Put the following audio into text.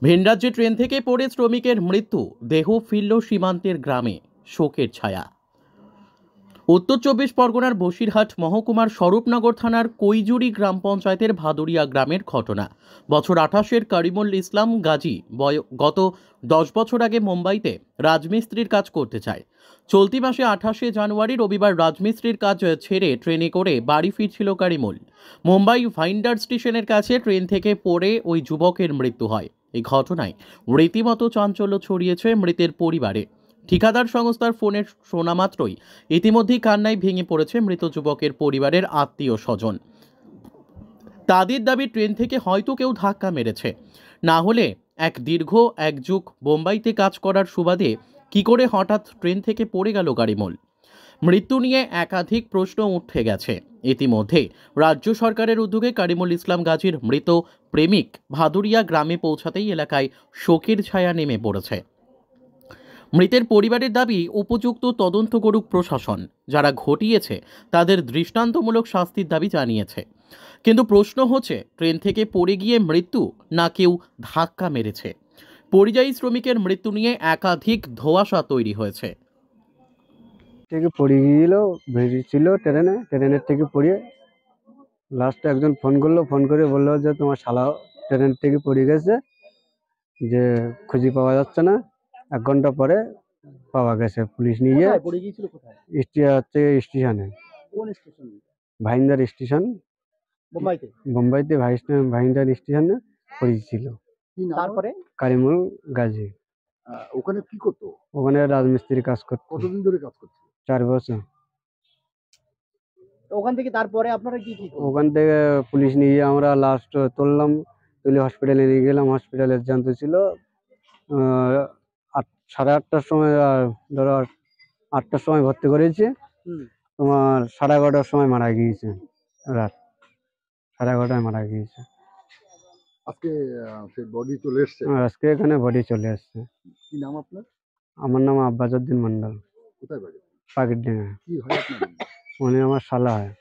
ভিনরাজ্যে train থেকে পড়ে শ্রমিকের মৃত্যু, দেহ ফিরল সীমান্তের গ্রামে, শোকের ছায়া। উত্তর চব্বিশ পরগনার বসিরহাট মহকুমার স্বরূপনগর থানার কৈজুরি গ্রাম পঞ্চায়েতের ভাদুরিয়া গ্রামের ঘটনা। বছর 28-এর করিমুল ইসলাম গাজী গত 10 বছর আগে মুম্বাইতে রাজমিস্ত্রির কাজ করতে চায়। চলতি মাসে 28শে জানুয়ারি রবিবার রাজমিস্ত্রির কাজ ছেড়ে ট্রেনে করে বাড়ি ফিরছিল করিমুল। মুম্বাই ভাইন্ডার স্টেশনের কাছে ট্রেন থেকে পড়ে ওই যুবকের মৃত্যু হয়। এই ঘটনায় রীতিমতো চাঞ্চল্য ছড়িয়েছে মৃতের পরিবারে। ঠিকাদার সংস্থার ফোনে শোনা মাত্রই ইতিমধ্যেই কান্নায় ভেঙে পড়েছে মৃত যুবকের পরিবারের আত্মীয় স্বজন। তাদের দাবি ট্রেন থেকে হয়তো কেউ ধাক্কা মেরেছে, না হলে এক যুগ বোম্বাইতে কাজ করার সুবাদে কি করে হঠাৎ ট্রেন থেকে পড়ে গেল করিমুল। মৃত্যু নিয়ে একাধিক প্রশ্ন উঠে গেছে। ইতিমধ্যে রাজ্য সরকারের উদ্যোগে করিমুল ইসলাম গাজীর মৃত প্রেমিক ভাদুরিয়া গ্রামে পৌঁছাতেই এলাকায় শোকের ছায়া নেমে পড়েছে। মৃতের পরিবারের দাবি উপযুক্ত তদন্ত করুক প্রশাসন, যারা ঘটিয়েছে তাদের দৃষ্টান্তমূলক শাস্তির দাবি জানিয়েছে। কিন্তু প্রশ্ন হচ্ছে, ট্রেন থেকে পড়ে গিয়ে মৃত্যু না কেউ ধাক্কা মেরেছে? পরিযায়ী শ্রমিকের মৃত্যু নিয়ে একাধিক ধোঁয়াশা তৈরি হয়েছে। থেকে পড়ে গিয়েছিল, বেরিয়েছিল ট্রেনের থেকে পড়ে লাস্টে একজন ফোন করলো, ফোন করে বললো যে তোমার শালা ট্রেন থেকে পড়ে গেছে, যে খুঁজে পাওয়া যাচ্ছে না। 1 ঘন্টা পরে পাওয়া গেছে, পুলিশ নিয়ে পড়ে গিয়েছিল কোথায়? স্টেশনে, কোন স্টেশন? ভাইন্দার স্টেশন, মুম্বাইতে? বোম্বাইতে ভাইন্দার স্টেশনে পড়েছিল। তারপরে কারিমুল গাজী ওখানে কি করতো? ওখানে রাজমিস্ত্রি কাজ করতো। কতদিন ধরে কাজ করতো? 4 বছর। তো ওখান থেকে তারপরে আপনারা কি কি করলেন? ওখান থেকে পুলিশ নিয়ে আমরা লাস্ট তুললাম, তুলে হসপিটালে নিয়ে গেলাম। হসপিটালে জানতে ছিল 8:30টার সময়, ধরো 8টার সময় ভর্তি করেছে, তোমার 11:30টার সময় মারা গিয়েছে, রাত 11:30টায় মারা গিয়েছে। আজকে সেই বডি চলে এসেছে? আজকে এখানে বডি চলে আসছে। কি নাম আপনার? আমার নাম আব্বাসউদ্দিন মন্ডল। কোথায় বাড়ি? পাকিরডাঙ্গা। কি হয় আপনার? উনি আমার শালা হয়।